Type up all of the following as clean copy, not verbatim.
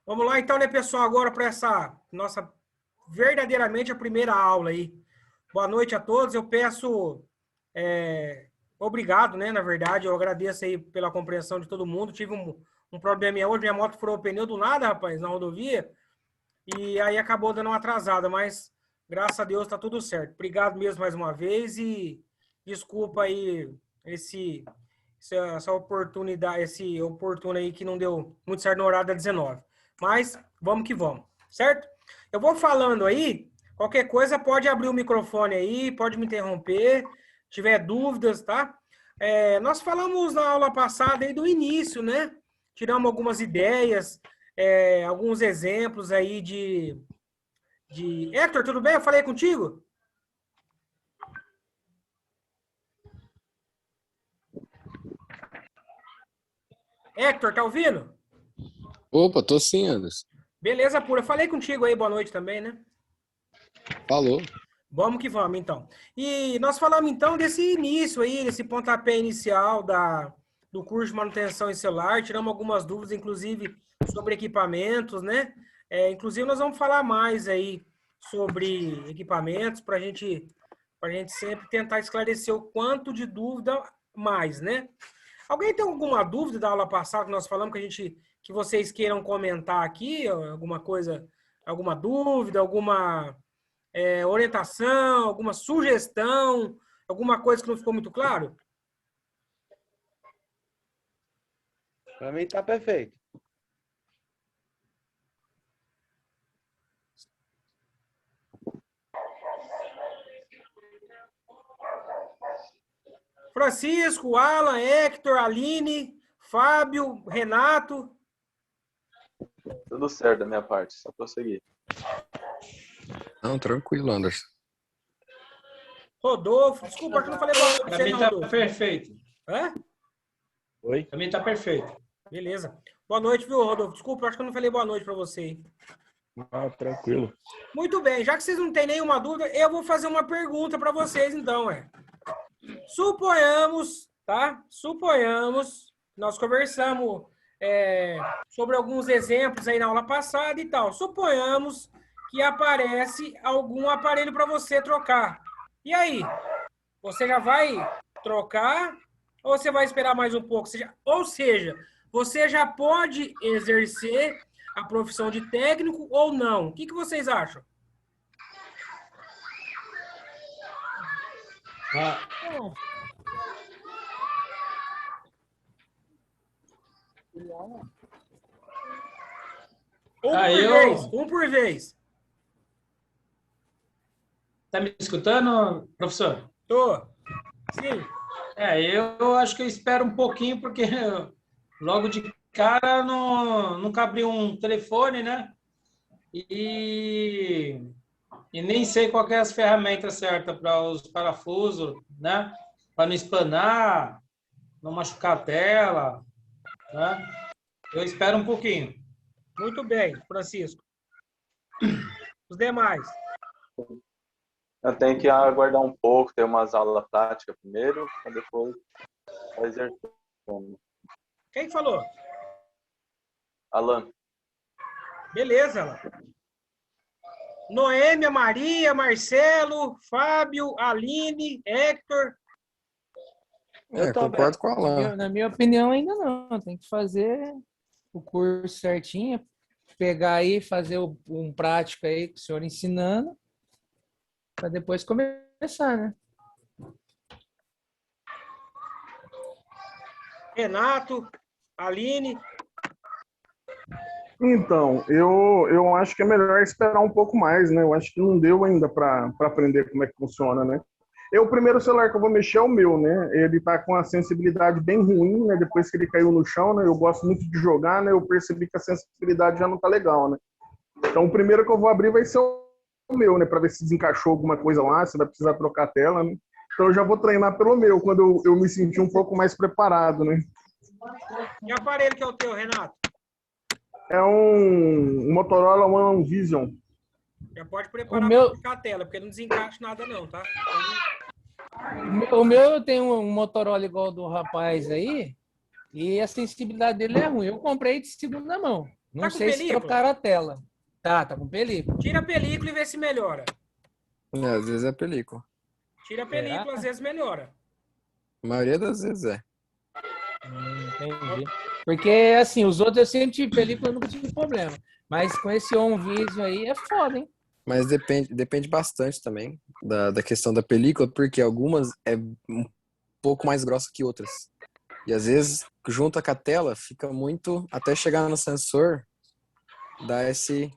Vamos lá então, né, pessoal, agora para essa nossa verdadeiramente a primeira aula aí. Boa noite a todos. Eu peço obrigado, né? Na verdade, eu agradeço aí pela compreensão de todo mundo. Tive um probleminha hoje, minha moto furou o pneu do nada, rapaz, na rodovia, e aí acabou dando uma atrasada, mas graças a Deus tá tudo certo. Obrigado mesmo mais uma vez e desculpa aí essa oportunidade, esse oportuno aí que não deu muito certo no horário da 19. Mas vamos que vamos, certo? Eu vou falando aí, qualquer coisa pode abrir o microfone aí, pode me interromper, tiver dúvidas, tá? Nós falamos na aula passada aí do início, né? Tiramos algumas ideias, alguns exemplos aí de... Hector, tudo bem? Eu falei contigo? Hector, tá ouvindo? Opa, tô sim, Anderson. Beleza pura. Eu falei contigo aí, boa noite também, né? Falou. Vamos que vamos, então. E nós falamos, então, desse início aí, desse pontapé inicial do curso de manutenção em celular. Tiramos algumas dúvidas, inclusive, sobre equipamentos, né? Inclusive, nós vamos falar mais aí sobre equipamentos para a gente sempre tentar esclarecer o quanto de dúvida mais, né? Alguém tem alguma dúvida da aula passada que nós falamos que vocês queiram comentar aqui? Alguma coisa, alguma dúvida, alguma orientação, alguma sugestão, alguma coisa que não ficou muito claro? Para mim tá perfeito. Francisco, Alan, Hector, Aline, Fábio, Renato. Tudo certo da minha parte, só prosseguir. Não, tranquilo, Anderson. Rodolfo, desculpa, acho que não falei boa noite pra Para você, mim não, tá Rodolfo. perfeito. Hã? Oi? Para mim tá perfeito. Beleza. Boa noite, viu, Rodolfo? Desculpa, acho que eu não falei boa noite para você. Ah, tranquilo. Muito bem, já que vocês não têm nenhuma dúvida, eu vou fazer uma pergunta para vocês, então, Suponhamos, tá? Suponhamos, nós conversamos sobre alguns exemplos aí na aula passada e tal. Suponhamos que aparece algum aparelho para você trocar. E aí? Você já vai trocar ou você vai esperar mais um pouco? Ou seja, você já pode exercer a profissão de técnico ou não? O que vocês acham? Um por vez. Tá me escutando, professor? Tô. Sim. Eu acho que eu espero um pouquinho, porque logo de cara nunca abri um telefone, né? E nem sei qual que é as ferramentas certas para os parafusos, né? Para não espanar, não machucar a tela, né? Eu espero um pouquinho. Muito bem, Francisco. Os demais. Eu tenho que aguardar um pouco, ter umas aulas práticas primeiro, para depois exercer. Quem falou? Alan. Beleza, Alan. Noêmia, Maria, Marcelo, Fábio, Aline, Hector. Concordo com a Alan. Na minha opinião, ainda não. Tem que fazer o curso certinho, pegar aí, fazer um prático aí com o senhor ensinando, para depois começar, né? Renato, Aline. Então, eu acho que é melhor esperar um pouco mais, né? Eu acho que não deu ainda para aprender como é que funciona, né? O primeiro celular que eu vou mexer é o meu, né? Ele tá com a sensibilidade bem ruim, né? Depois que ele caiu no chão, né? Eu gosto muito de jogar, né? Eu percebi que a sensibilidade já não tá legal, né? Então, o primeiro que eu vou abrir vai ser o meu, né? Para ver se desencaixou alguma coisa lá, se vai precisar trocar a tela, né? Então, eu já vou treinar pelo meu, quando eu me sentir um pouco mais preparado, né? Que aparelho que é o teu, Renato? É um Motorola One Vision. Já pode preparar para trocar a tela, porque não desencaixa nada não, tá? O meu eu tenho um Motorola igual do rapaz aí, e a sensibilidade dele é ruim. Eu comprei de segunda mão. Não Tá com sei se película? trocaram a tela. Tá com película. Tira a película e vê se melhora. Às vezes é película. Tira a película, Será? às vezes melhora. A maioria das vezes é. Entendi. Porque, assim, os outros eu sempre tive película, eu nunca tive problema. Mas com esse OnVisio aí é foda, hein? Mas depende bastante também da questão da película, porque algumas é um pouco mais grossa que outras. E às vezes, junto com a tela, fica muito... Até chegar no sensor, dá esse...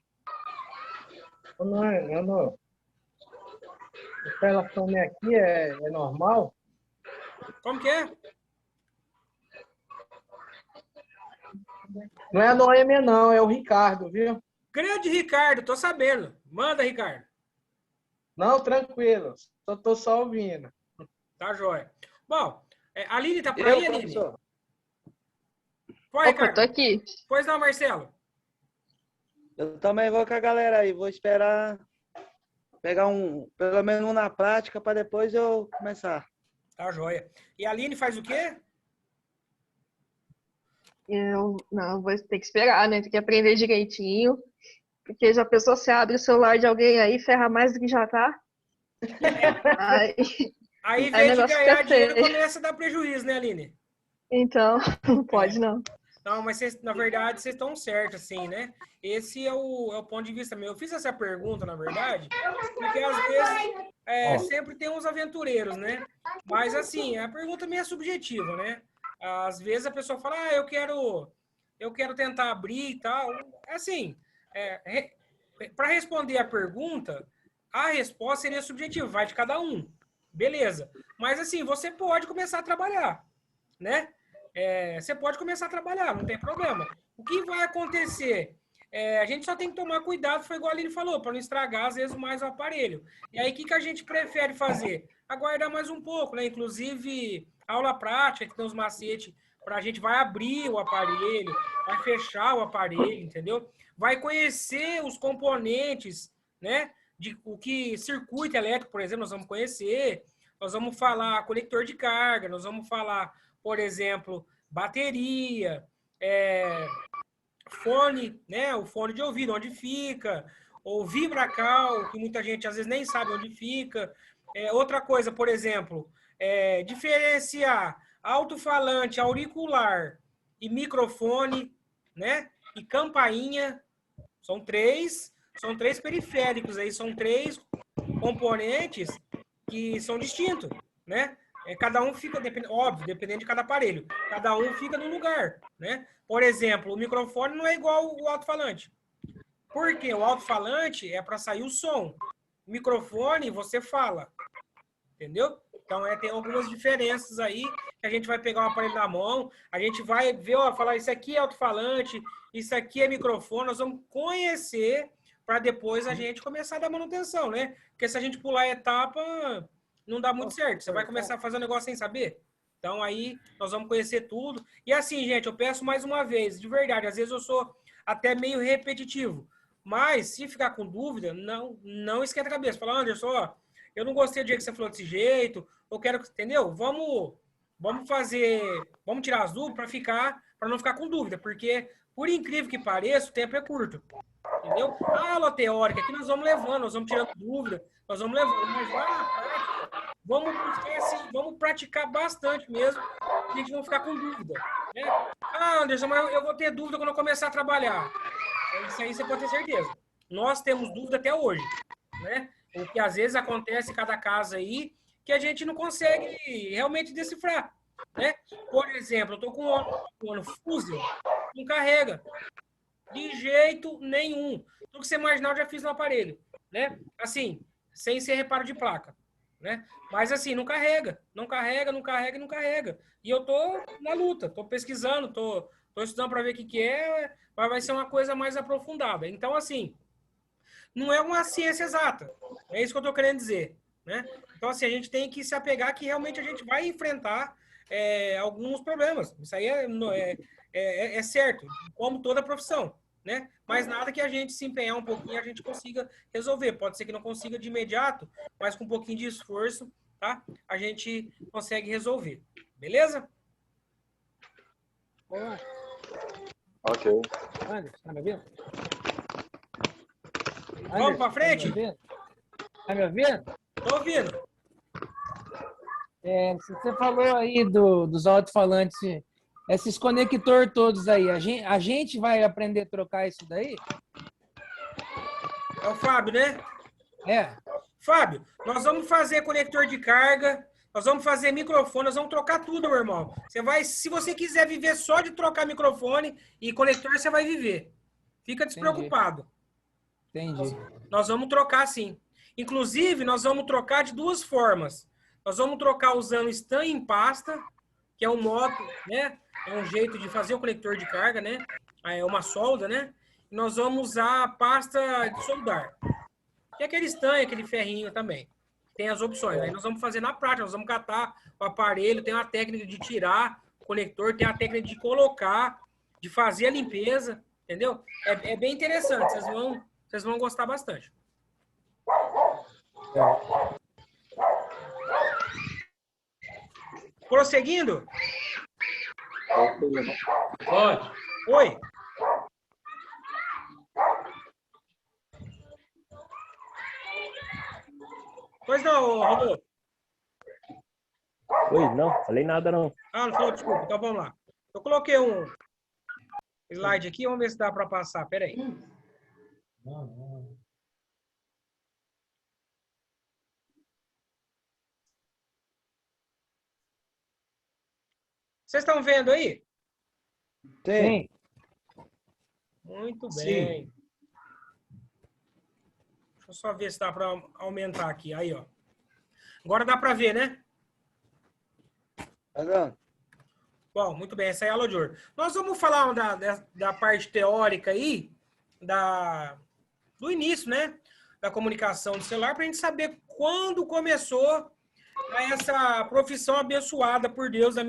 Não. O telefone aqui é normal? Como que é? Não é a Noêmia, não, é o Ricardo, viu? Grande Ricardo, tô sabendo. Manda, Ricardo. Não, tranquilo. Tô só ouvindo. Tá jóia. Bom, a Aline tá por Eu, aí, Aline? professor. Vai, Opa, Ricardo. tô aqui. Pois não, Marcelo. Eu também vou com a galera aí. Vou esperar pegar pelo menos um na prática, para depois eu começar. Tá jóia. E a Aline faz o quê? Eu não vou ter que esperar, né? Tem que aprender direitinho. Porque já pensou, você abre o celular de alguém aí, ferra mais do que já tá. Aí, Aí, em Aí vez o de negócio ganhar fica dinheiro, feio. começa a dar prejuízo, né, Aline? então, não pode não. Não, mas na verdade, vocês estão certos, assim, né? Esse é o ponto de vista meu. Eu fiz essa pergunta, na verdade, porque às vezes sempre tem uns aventureiros, né? Mas, assim, a pergunta meio subjetiva, né? Às vezes a pessoa fala, eu quero tentar abrir e tal. Assim, para responder a pergunta, a resposta seria subjetiva, vai de cada um. Beleza. Mas, assim, você pode começar a trabalhar, né? Você pode começar a trabalhar, não tem problema. O que vai acontecer? A gente só tem que tomar cuidado, foi igual a Aline falou, para não estragar, às vezes, mais o aparelho. E aí, o que a gente prefere fazer? Aguardar mais um pouco, né? Inclusive, aula prática, que tem os macetes, para a gente vai abrir o aparelho, vai fechar o aparelho, entendeu? Vai conhecer os componentes, né? De o que circuito elétrico, por exemplo, nós vamos conhecer. Nós vamos falar conector de carga, nós vamos falar, por exemplo, bateria, fone, né? O fone de ouvido, onde fica, ou vibracal, que muita gente às vezes nem sabe onde fica. Outra coisa, por exemplo, diferenciar alto-falante, auricular e microfone, né? E campainha. São três periféricos aí, são três componentes que são distintos, né? Cada um fica, óbvio, dependendo de cada aparelho. Cada um fica no lugar, né? Por exemplo, o microfone não é igual o alto-falante. Por quê? O alto-falante é para sair o som. O microfone, você fala. Entendeu? Então, tem algumas diferenças aí, que a gente vai pegar o aparelho na mão, a gente vai ver, falar, isso aqui é alto-falante, isso aqui é microfone, nós vamos conhecer para depois a gente começar a dar manutenção, né? Porque se a gente pular a etapa, não dá muito certo. Você vai começar a fazer um negócio sem saber. Então, aí, nós vamos conhecer tudo. E assim, gente, eu peço mais uma vez, de verdade, às vezes eu sou até meio repetitivo, mas se ficar com dúvida, não esquenta a cabeça. Fala, Anderson, eu não gostei do jeito que você falou desse jeito, eu quero, entendeu? Vamos tirar as dúvidas para não ficar com dúvida, porque, por incrível que pareça, o tempo é curto. Entendeu? A aula teórica aqui nós vamos levando, nós vamos tirando dúvida, nós vamos levando, mas lá na prática, vamos buscar assim, vamos praticar bastante mesmo, a gente não ficar com dúvida. Né? Anderson, mas eu vou ter dúvida quando eu começar a trabalhar. Isso aí você pode ter certeza. Nós temos dúvida até hoje, né? O que às vezes acontece em cada caso aí, que a gente não consegue realmente decifrar, né? Por exemplo, eu tô com um ano Fusion, não carrega. De jeito nenhum. Tudo que você imaginar eu já fiz no aparelho, né? Assim, sem ser reparo de placa, né? Mas assim, não carrega. E eu tô na luta, tô pesquisando, tô estudando para ver o que é, mas vai ser uma coisa mais aprofundada. Então, assim, não é uma ciência exata. É isso que eu tô querendo dizer, né? Então, assim, a gente tem que se apegar que realmente a gente vai enfrentar alguns problemas. Isso aí é certo, como toda profissão, né? Mas nada que a gente se empenhar um pouquinho a gente consiga resolver. Pode ser que não consiga de imediato, mas com um pouquinho de esforço, tá? A gente consegue resolver. Beleza? Ok. Anderson, tá me ouvindo? Vamos pra frente? Tá me ouvindo? Tô ouvindo. Você falou aí dos alto-falantes, esses conector todos aí, a gente vai aprender a trocar isso daí? É o Fábio, né? É. Fábio, nós vamos fazer conector de carga, nós vamos fazer microfone, nós vamos trocar tudo, meu irmão. Se você quiser viver só de trocar microfone e conector, você vai viver. Fica despreocupado. Entendi. Nós vamos trocar sim. Inclusive, nós vamos trocar de duas formas. Nós vamos trocar usando stan em pasta, que é um modo, né? É um jeito de fazer o conector de carga, né? É uma solda, né? E nós vamos usar a pasta de soldar. Que é aquele stan, aquele ferrinho também. Tem as opções. Aí nós vamos fazer na prática, nós vamos catar o aparelho, tem uma técnica de tirar o conector, tem a técnica de colocar, de fazer a limpeza, entendeu? É bem interessante, vocês vão gostar bastante. Prosseguindo? Pode. Oi. Pois não, Rodolfo. Oi, não, falei nada não. Ah, não falou, desculpa. Então vamos lá. Eu coloquei um slide aqui, vamos ver se dá para passar. Pera aí. Vocês estão vendo aí? Sim. Muito Sim. bem. Deixa eu só ver se dá para aumentar aqui. Aí, ó. Agora dá para ver, né? Tá dando? Bom, muito bem. Essa é a aula de hoje. Nós vamos falar da parte teórica aí, do início, né? Da comunicação do celular, para a gente saber quando começou essa profissão abençoada por Deus da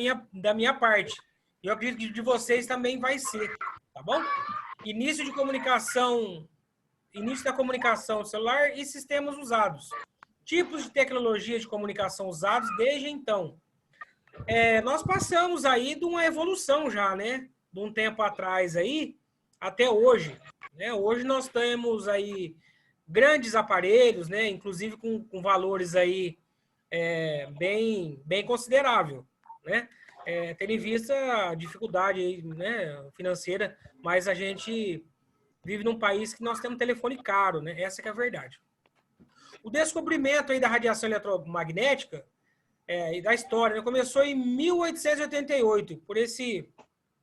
minha parte. E eu acredito que de vocês também vai ser, tá bom? Início da comunicação celular e sistemas usados. Tipos de tecnologia de comunicação usados desde então. Nós passamos aí de uma evolução já, né? De um tempo atrás aí até hoje. Né? Hoje nós temos aí grandes aparelhos, né? Inclusive com valores aí bem considerável, né? Tendo em vista a dificuldade aí, né, financeira, mas a gente vive num país que nós temos telefone caro, né? Essa que é a verdade. O descobrimento aí da radiação eletromagnética e da história, né, começou em 1888, por esse,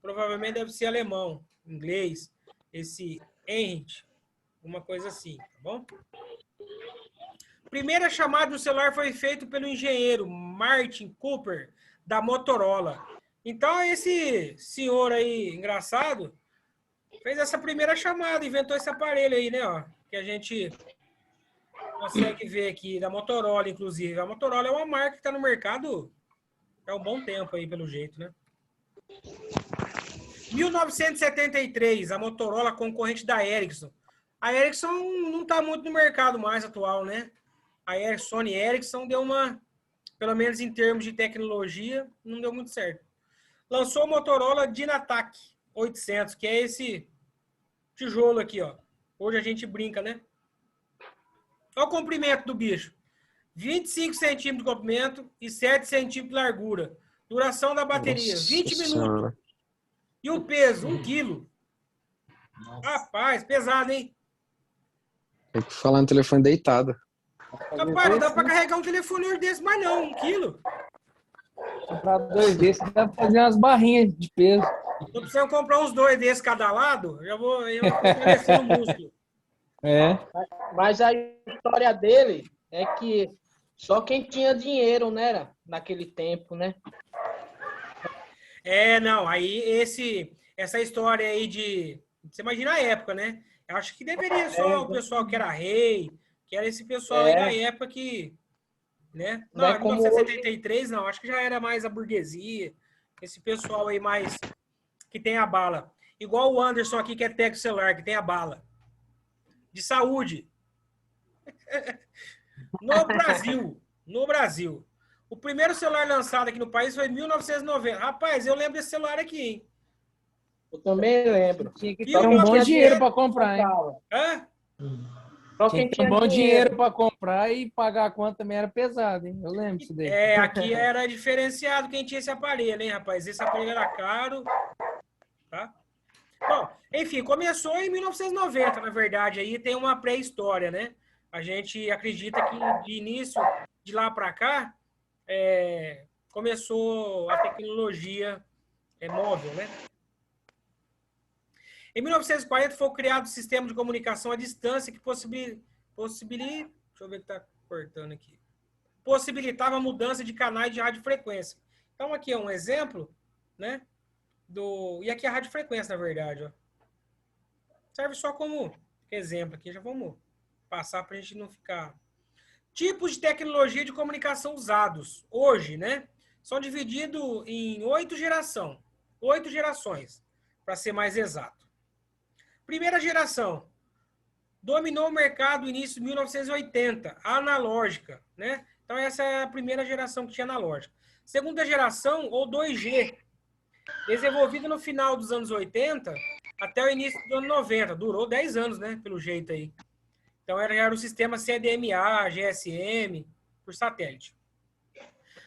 provavelmente deve ser alemão, inglês, esse Heinrich, uma coisa assim, tá bom? Primeira chamada do celular foi feita pelo engenheiro Martin Cooper, da Motorola. Então, esse senhor aí, engraçado, fez essa primeira chamada, inventou esse aparelho aí, né, ó, que a gente consegue ver aqui, da Motorola, inclusive. A Motorola é uma marca que está no mercado há um bom tempo aí, pelo jeito, né? 1973, a Motorola, concorrente da Ericsson. A Ericsson não está muito no mercado mais atual, né? A Sony Ericsson deu uma, pelo menos em termos de tecnologia, não deu muito certo. Lançou o Motorola Dynatac 800, que é esse tijolo aqui, ó. Hoje a gente brinca, né? Olha o comprimento do bicho. 25 centímetros de comprimento e 7 centímetros de largura. Duração da bateria, Nossa 20 minutos. Senhora. E o peso, 1 quilo. Rapaz, pesado, hein? Tem que falar no telefone deitado. Rapaz, não dá pra carregar um telefone desse, mas não, 1 quilo. Comprar 2 desses, dá pra fazer umas barrinhas de peso. Tô precisando comprar uns 2 desses cada lado, eu vou fortalecendo o músculo. Mas a história dele é que só quem tinha dinheiro, né, naquele tempo, né? Não, aí essa história aí você imagina a época, né? Eu acho que deveria só o pessoal que era rei, que era esse pessoal aí da época que, né? Não, em 1973 não, acho que já era mais a burguesia, esse pessoal aí mais que tem a bala. Igual o Anderson aqui, que é técnico celular, que tem a bala. De saúde. No Brasil. O primeiro celular lançado aqui no país foi em 1990. Rapaz, eu lembro desse celular aqui, hein? Eu também lembro. Tinha que Viu? ter um bom dinheiro para comprar, hein? Hã? Só Tinha quem que ter um tinha bom dinheiro para comprar e pagar a conta também era pesado, hein? Eu lembro isso daí. É, aqui era diferenciado quem tinha esse aparelho, hein, rapaz? Esse aparelho era caro, tá? Bom, enfim, começou em 1990, na verdade, aí tem uma pré-história, né? A gente acredita que de início, de lá para cá, começou a tecnologia móvel, né? Em 1940 foi criado o sistema de comunicação à distância que deixa eu ver o que está cortando aqui. Possibilitava a mudança de canais de radiofrequência. Então, aqui é um exemplo, né? E aqui é a radiofrequência, na verdade, ó. Serve só como exemplo aqui, já vamos passar para a gente não ficar... Tipos de tecnologia de comunicação usados hoje, né? São divididos em 8 gerações, para ser mais exato. Primeira geração, dominou o mercado no início de 1980, analógica, né? Então essa é a primeira geração que tinha analógica. Segunda geração, ou 2G, desenvolvida no final dos anos 80 até o início dos anos 90. Durou 10 anos, né? Pelo jeito aí. Então era o sistema CDMA, GSM, por satélite.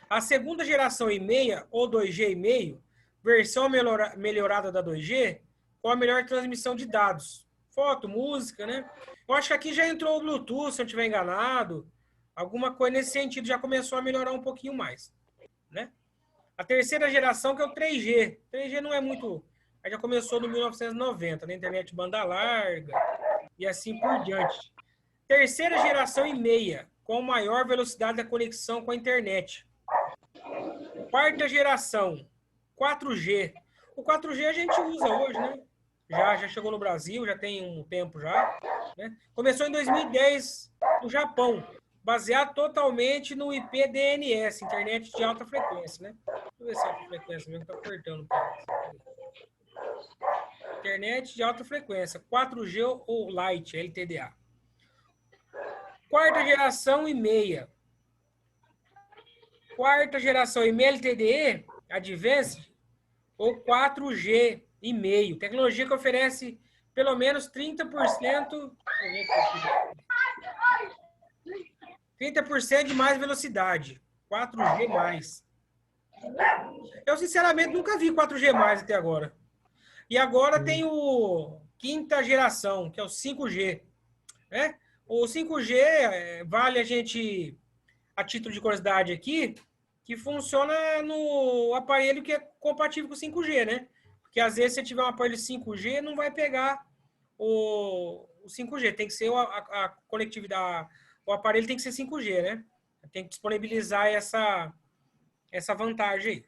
A segunda geração e meia, ou 2G e meio, versão melhorada da 2G, com a melhor transmissão de dados. Foto, música, né? Eu acho que aqui já entrou o Bluetooth, se eu não estiver enganado. Alguma coisa nesse sentido já começou a melhorar um pouquinho mais, né? A terceira geração, que é o 3G. 3G não é muito... Aí já começou no 1990, na internet banda larga e assim por diante. Terceira geração e meia, com maior velocidade da conexão com a internet. Quarta geração, 4G. O 4G a gente usa hoje, né? Já chegou no Brasil, já tem um tempo já, né? Começou em 2010 no Japão, baseado totalmente no IP DNS, internet de alta frequência, né? Deixa eu ver se é alta frequência mesmo, tá apertando. Internet de alta frequência, 4G ou Lite, LTDA. Quarta geração e meia. Quarta geração e meia LTDE, Advanced, ou 4G e meio. Tecnologia que oferece pelo menos 30%, 30% de mais velocidade. 4G mais. Eu, sinceramente, nunca vi 4G mais até agora. E agora tem o quinta geração, que é o 5G. Né? O 5G vale a gente, a título de curiosidade aqui, que funciona no aparelho que é compatível com o 5G, né? Porque às vezes se tiver um aparelho 5G, não vai pegar o 5G. Tem que ser a conectividade, o aparelho tem que ser 5G, né? Tem que disponibilizar essa vantagem aí.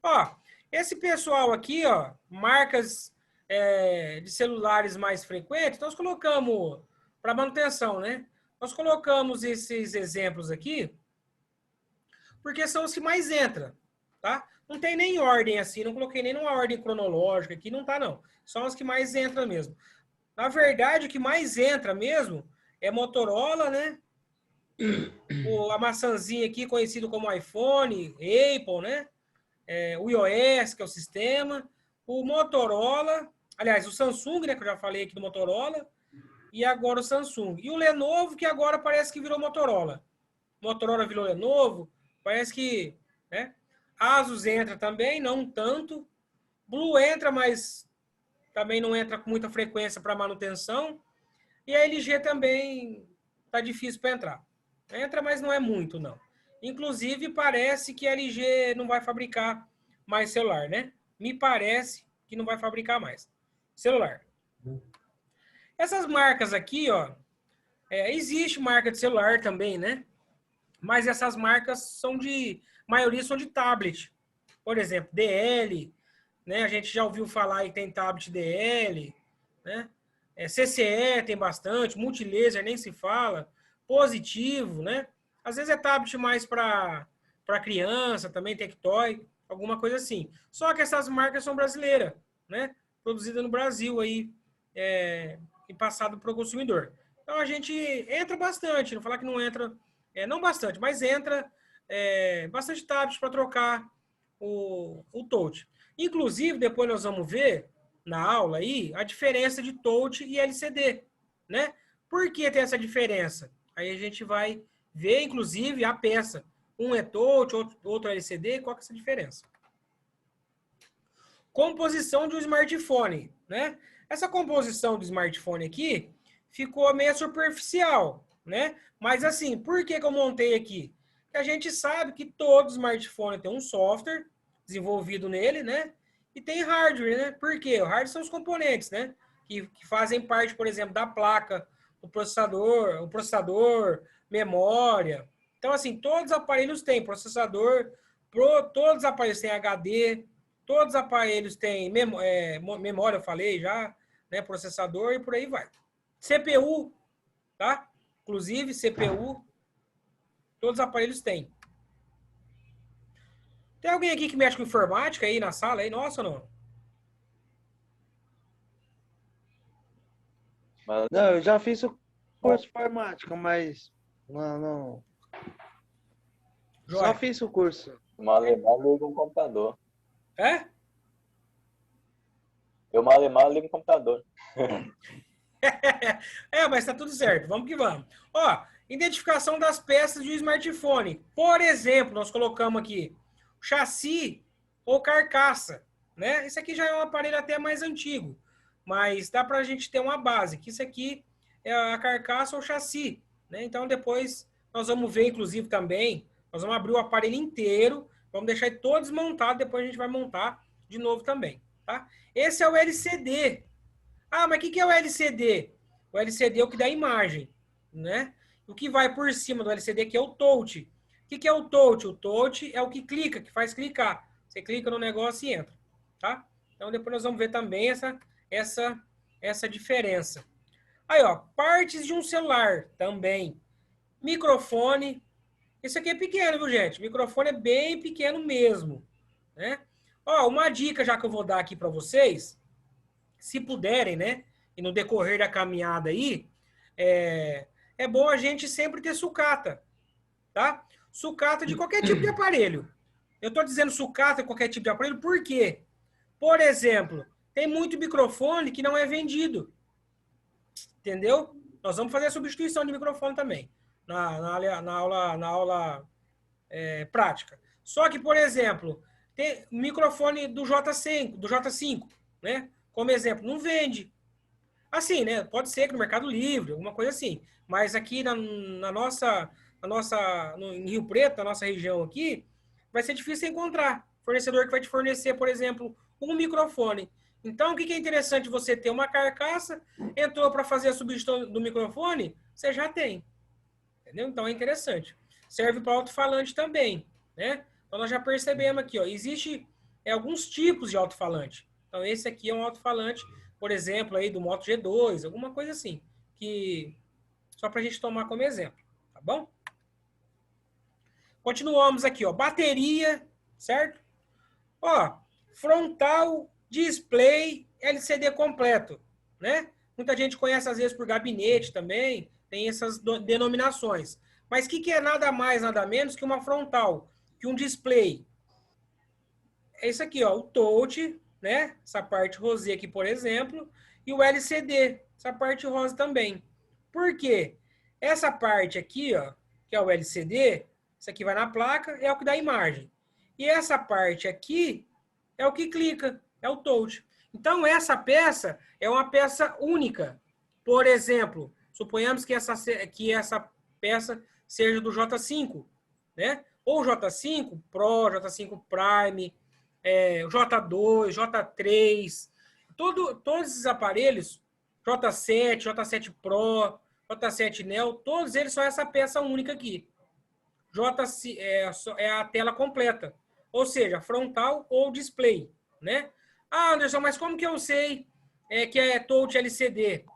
Ó, esse pessoal aqui, ó, marcas de celulares mais frequentes, nós colocamos para manutenção, né? Nós colocamos esses exemplos aqui porque são os que mais entram, tá? Não tem nem ordem assim, não coloquei nem numa ordem cronológica aqui, não tá não. São os que mais entram mesmo. Na verdade, o que mais entra mesmo é Motorola, né? A maçãzinha aqui, conhecido como iPhone, Apple, né? O iOS, que é o sistema. O Motorola, aliás, o Samsung, né? Que eu já falei aqui do Motorola. E agora o Samsung. E o Lenovo, que agora parece que virou Motorola. Motorola virou Lenovo. Parece que, né? Asus entra também, não tanto. Blue entra, mas também não entra com muita frequência para manutenção. E a LG também tá difícil para entrar. Entra, mas não é muito, não. Inclusive, parece que a LG não vai fabricar mais celular, né? Me parece que não vai fabricar mais celular. Essas marcas aqui, ó, existe marca de celular também, né? Mas essas marcas são maioria são de tablet. Por exemplo, DL, né? A gente já ouviu falar e tem tablet DL, né? CCE tem bastante, Multilaser nem se fala, Positivo, né? Às vezes é tablet mais para criança, também Tectoy, alguma coisa assim. Só que essas marcas são brasileiras, né? Produzidas no Brasil aí, e passado para o consumidor. Então a gente entra bastante, não falar que não entra, não bastante, mas entra bastante tablet para trocar o touch. Inclusive, depois nós vamos ver na aula aí a diferença de touch e LCD, né? Por que tem essa diferença? Aí a gente vai ver, inclusive, a peça. Um é touch, outro é LCD, qual que é essa diferença? Composição de um smartphone, né? Essa composição do smartphone aqui ficou meio superficial, né? Mas assim, por que que eu montei aqui? Porque a gente sabe que todo smartphone tem um software desenvolvido nele, né? E tem hardware, né? Por quê? O hardware são os componentes, né? Que fazem parte, por exemplo, da placa, o processador, memória. Então, assim, todos os aparelhos têm processador, todos os aparelhos têm HD, todos os aparelhos têm memória, eu falei já, né? Processador e por aí vai. CPU, tá? Inclusive, CPU, todos os aparelhos têm. Tem alguém aqui que mexe com informática aí na sala? Aí? Nossa, não? Mas Não, eu já fiz o curso de informática, mas não. Só Joia. fiz o curso. o malemar liga um computador. É? Eu malemar ligo um computador. Mas tá tudo certo. Vamos que vamos. Ó, identificação das peças de um smartphone. Por exemplo, nós colocamos aqui chassi ou carcaça, né? Esse aqui já é um aparelho até mais antigo, mas dá pra gente ter uma base, que isso aqui é a carcaça ou chassi, né? Então depois nós vamos ver, inclusive, também, nós vamos abrir o aparelho inteiro, vamos deixar ele todo desmontado, depois a gente vai montar de novo também, tá? Esse é o LCD. Ah, mas o que é o LCD? O LCD é o que dá imagem, né? O que vai por cima do LCD que é o touch. O que é o touch? O touch é o que clica, que faz clicar. Você clica no negócio e entra, tá? Então depois nós vamos ver também essa diferença. Aí, ó, partes de um celular também. Microfone. Esse aqui é pequeno, viu, gente? O microfone é bem pequeno mesmo, né? Ó, uma dica já que eu vou dar aqui para vocês, se puderem, né? E no decorrer da caminhada aí, é bom a gente sempre ter sucata, tá? Sucata de qualquer tipo de aparelho. Eu estou dizendo sucata de qualquer tipo de aparelho, por quê? Por exemplo, tem muito microfone que não é vendido. Entendeu? Nós vamos fazer a substituição de microfone também, na aula prática. Só que, por exemplo, tem microfone do J5, né? Como exemplo, não vende. Assim, né? Pode ser que no Mercado Livre, alguma coisa assim. Mas aqui em Rio Preto, na nossa região aqui, vai ser difícil encontrar fornecedor que vai te fornecer, por exemplo, um microfone. Então, o que é interessante você ter uma carcaça, entrou para fazer a substituição do microfone, você já tem. Entendeu? Então, é interessante. Serve para alto-falante também, né? Então, nós já percebemos aqui, ó, existe alguns tipos de alto-falante. Então, esse aqui é um alto-falante, por exemplo, aí do Moto G2, alguma coisa assim, que só para a gente tomar como exemplo, tá bom? Continuamos aqui, ó, bateria, certo? Ó, frontal, display, LCD completo, né? Muita gente conhece às vezes por gabinete também, tem essas denominações. Mas o que é nada mais, nada menos que uma frontal, que um display? É isso aqui, ó, o touch, né? Essa parte rosé aqui, por exemplo, e o LCD, essa parte rosa também. Por quê? Essa parte aqui, ó, que é o LCD, isso aqui vai na placa, é o que dá imagem. E essa parte aqui é o que clica, é o touch. Então, essa peça é uma peça única. Por exemplo, suponhamos que essa peça seja do J5, né? Ou J5 Pro, J5 Prime, J2, J3, todos esses aparelhos, J7, J7 Pro, J7 Neo, todos eles são essa peça única aqui. É a tela completa, ou seja, frontal ou display, né? Ah, Anderson, mas como que eu sei que é touch LCD?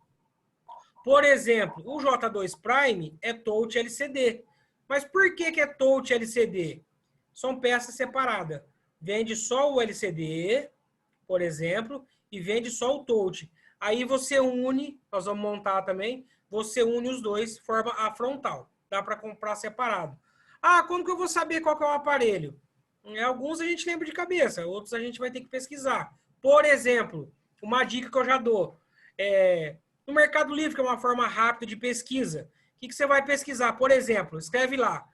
Por exemplo, o J2 Prime é touch LCD. Mas por que é touch LCD? São peças separadas. Vende só o LCD, por exemplo, e vende só o touch. Aí você une, nós vamos montar também, você une os dois, forma a frontal. Dá para comprar separado. Ah, como que eu vou saber qual que é o aparelho? Alguns a gente lembra de cabeça, outros a gente vai ter que pesquisar. Por exemplo, uma dica que eu já dou. No Mercado Livre, que é uma forma rápida de pesquisa, o que você vai pesquisar? Por exemplo, escreve lá,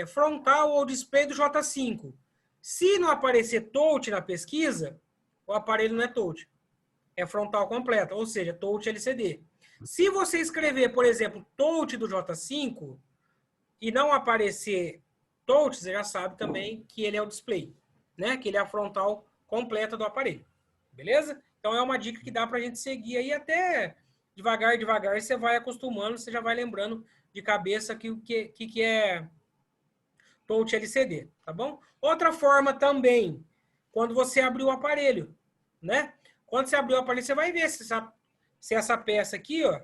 frontal ou display do J5. Se não aparecer touch na pesquisa, o aparelho não é touch. É frontal completa, ou seja, touch LCD. Se você escrever, por exemplo, touch do J5 e não aparecer touch, você já sabe também que ele é o display, né? Que ele é a frontal completa do aparelho. Beleza? Então é uma dica que dá pra gente seguir aí até devagar, devagar, você vai acostumando, você já vai lembrando de cabeça que é touch LCD, tá bom? Outra forma também, quando você abrir o aparelho, né? Quando você abrir o aparelho, você vai ver se essa peça aqui, ó,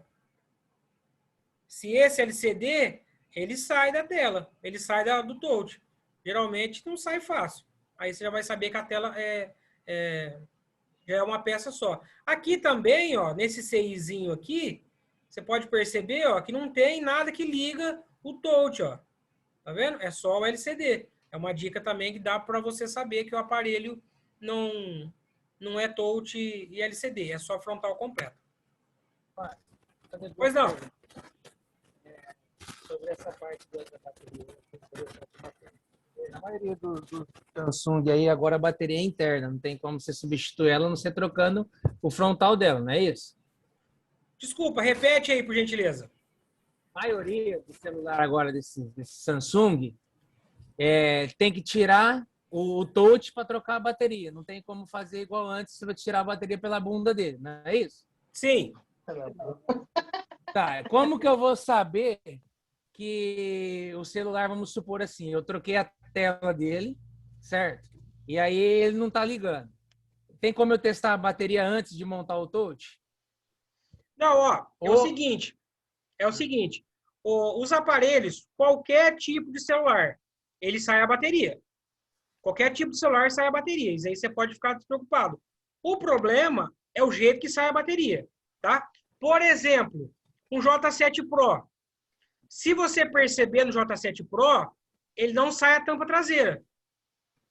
se esse LCD, ele sai da tela, ele sai do touch. Geralmente não sai fácil. Aí você já vai saber que a tela já é uma peça só. Aqui também, ó, nesse CIzinho aqui, você pode perceber, ó, que não tem nada que liga o touch, ó. Tá vendo? É só o LCD. É uma dica também que dá para você saber que o aparelho não é touch e LCD, é só frontal completo. Pois não. Sobre essa parte da bateria, a maioria do Samsung aí agora a bateria é interna, não tem como você substituir ela, não ser trocando o frontal dela, não é isso? Desculpa, repete aí, por gentileza. A maioria do celular agora desse Samsung tem que tirar o touch para trocar a bateria. Não tem como fazer igual antes, você vai tirar a bateria pela bunda dele, não é isso? Sim. Tá, como que eu vou saber que o celular, vamos supor assim, eu troquei a tela dele, certo? E aí ele não tá ligando. Tem como eu testar a bateria antes de montar o touch? Não, ó, é o seguinte, os aparelhos, qualquer tipo de celular, ele sai a bateria. Qualquer tipo de celular sai a bateria. Isso aí você pode ficar despreocupado. O problema é o jeito que sai a bateria, tá? Por exemplo, um J7 Pro. Se você perceber no J7 Pro, ele não sai a tampa traseira.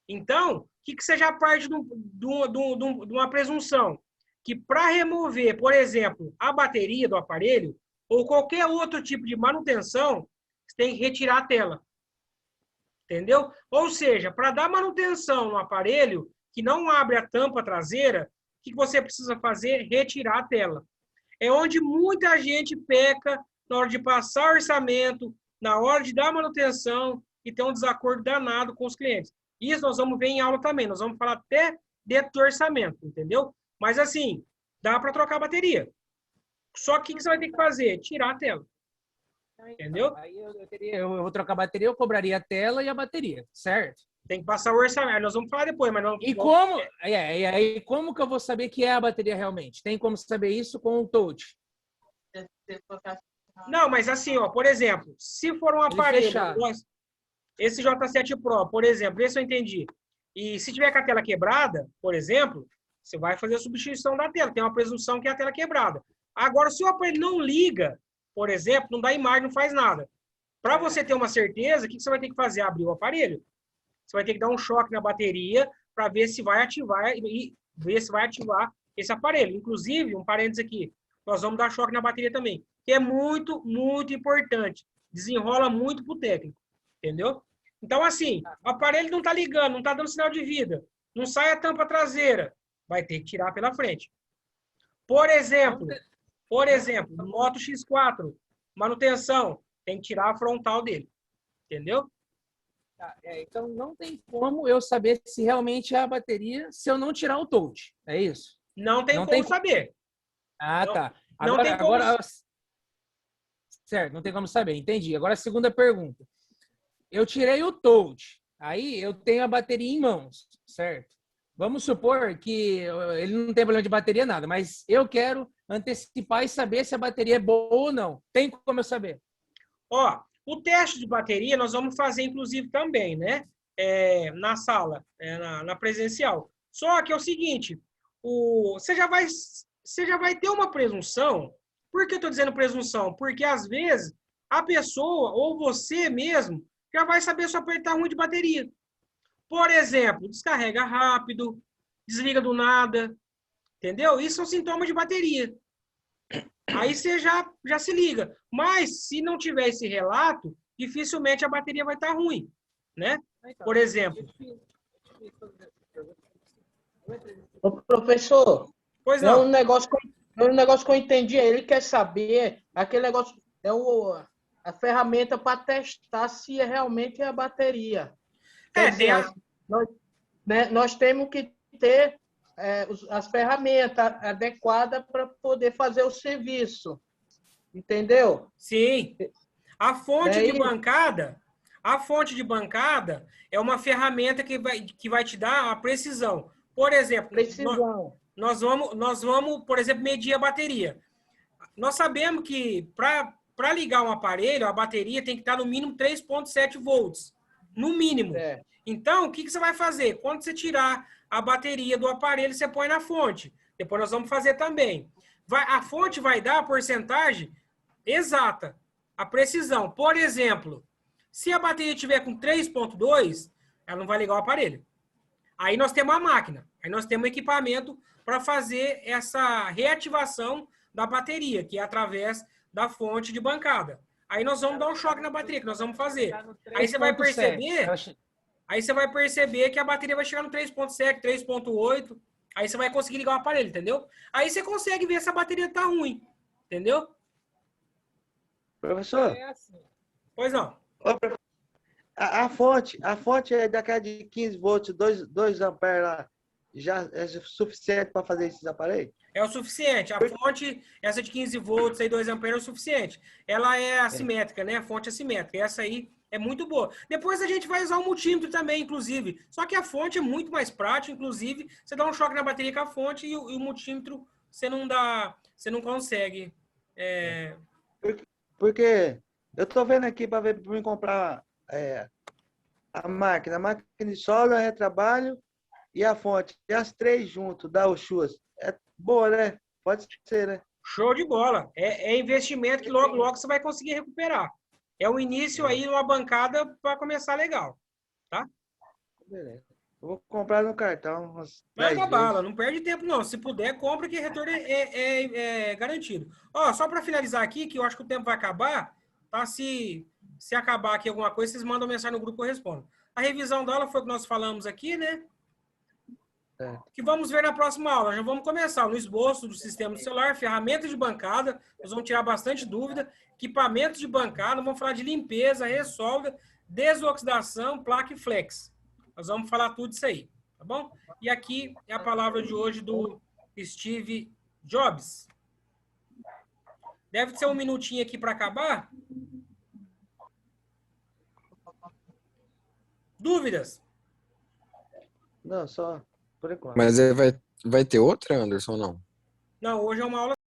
Então, o que você já parte de uma presunção? Que para remover, por exemplo, a bateria do aparelho, ou qualquer outro tipo de manutenção, você tem que retirar a tela. Entendeu? Ou seja, para dar manutenção no aparelho que não abre a tampa traseira, o que você precisa fazer? Retirar a tela. É onde muita gente peca na hora de passar orçamento, na hora de dar manutenção e ter um desacordo danado com os clientes. Isso nós vamos ver em aula também. Nós vamos falar até dentro do orçamento, entendeu? Mas assim, dá para trocar a bateria. Só que o que você vai ter que fazer? Tirar a tela. Entendeu? Aí eu vou trocar a bateria, eu cobraria a tela e a bateria, certo? Tem que passar o orçamento. Nós vamos falar depois, mas não. E como? Aí como que eu vou saber que é a bateria realmente? Tem como saber isso com o touch? Não, mas assim, ó, por exemplo, se for um aparelho, esse J7 Pro, por exemplo, esse eu entendi. E se tiver com a tela quebrada, por exemplo, você vai fazer a substituição da tela. Tem uma presunção que é a tela quebrada. Agora, se o aparelho não liga, por exemplo, não dá imagem, não faz nada. Para você ter uma certeza, o que você vai ter que fazer? Abrir o aparelho. Você vai ter que dar um choque na bateria para ver se vai ativar e ver se vai ativar esse aparelho. Inclusive, um parênteses aqui, nós vamos dar choque na bateria também, que é muito, muito importante. Desenrola muito pro técnico, entendeu? Então, assim, o aparelho não está ligando, não está dando sinal de vida, não sai a tampa traseira, vai ter que tirar pela frente. Por exemplo, no Moto X4, manutenção, tem que tirar a frontal dele, entendeu? Então, não tem como eu saber se realmente é a bateria se eu não tirar o touch, é isso? Não tem como saber. Ah, não, tá. Não tem como... Certo, não tem como saber, entendi. Agora, a segunda pergunta. Eu tirei o touch, aí eu tenho a bateria em mãos, certo? Vamos supor que ele não tem problema de bateria, nada, mas eu quero antecipar e saber se a bateria é boa ou não. Tem como eu saber? Ó, o teste de bateria nós vamos fazer, inclusive, também, né? Na sala, na presencial. Só que é o seguinte, você já vai ter uma presunção. Por que eu estou dizendo presunção? Porque, às vezes, a pessoa, ou você mesmo, já vai saber se o aparelho está ruim de bateria. Por exemplo, descarrega rápido, desliga do nada, entendeu? Isso são sintomas de bateria. Aí você já se liga. Mas, se não tiver esse relato, dificilmente a bateria vai estar ruim, né? Por exemplo. Ô, professor, Pois é não. um negócio que eu entendi. Ele quer saber aquele negócio, a ferramenta para testar se realmente é a bateria. Quer dizer, Tem a... nós temos que ter as ferramentas adequadas para poder fazer o serviço. Entendeu? Sim. A fonte Daí- de bancada é uma ferramenta que vai te dar a precisão. Por exemplo, Precisão. nós vamos, por exemplo, medir a bateria. Nós sabemos que para ligar um aparelho, a bateria tem que estar no mínimo 3,7 volts. No mínimo. É. Então, o que você vai fazer? Quando você tirar a bateria do aparelho, você põe na fonte. Depois nós vamos fazer também. A fonte vai dar a porcentagem exata, a precisão. Por exemplo, se a bateria tiver com 3,2, ela não vai ligar o aparelho. Aí nós temos a máquina. Aí nós temos o equipamento para fazer essa reativação da bateria, que é através da fonte de bancada. Aí nós vamos dar um choque na bateria, que nós vamos fazer. Aí você vai perceber que a bateria vai chegar no 3,7, 3,8. Aí você vai conseguir ligar o aparelho, entendeu? Aí você consegue ver se a bateria tá ruim, entendeu? Professor, Pois não. a fonte é daquela de 15 volts, 2 amperes lá, já é suficiente para fazer esses aparelhos? É o suficiente. A fonte, essa de 15 volts, aí 2 amperes é o suficiente. Ela é assimétrica, né? A fonte é assimétrica. Essa aí é muito boa. Depois a gente vai usar o multímetro também, inclusive. Só que a fonte é muito mais prática, inclusive. Você dá um choque na bateria com a fonte e o multímetro você não consegue. Porque eu tô vendo aqui para ver para mim comprar a máquina de solda, retrabalho e a fonte. E as três juntos, da Oxus. É boa, né? Pode ser, né? Show de bola. É investimento que logo, logo você vai conseguir recuperar. É o início aí numa bancada para começar legal. Tá? Beleza. Eu vou comprar no cartão. Manda bala, não perde tempo não. Se puder, compra que retorno é garantido. Ó, só para finalizar aqui, que eu acho que o tempo vai acabar, tá? Se acabar aqui alguma coisa, vocês mandam mensagem no grupo que eu respondo. A revisão da aula foi o que nós falamos aqui, né? Que vamos ver na próxima aula. Já vamos começar no esboço do sistema do celular, ferramentas de bancada, nós vamos tirar bastante dúvida, equipamentos de bancada, vamos falar de limpeza, ressolda, desoxidação, placa e flex. Nós vamos falar tudo isso aí, tá bom? E aqui é a palavra de hoje do Steve Jobs. Deve ser um minutinho aqui para acabar. Dúvidas? Não, só por enquanto. Mas vai ter outra, Anderson, ou não? Não, hoje é uma aula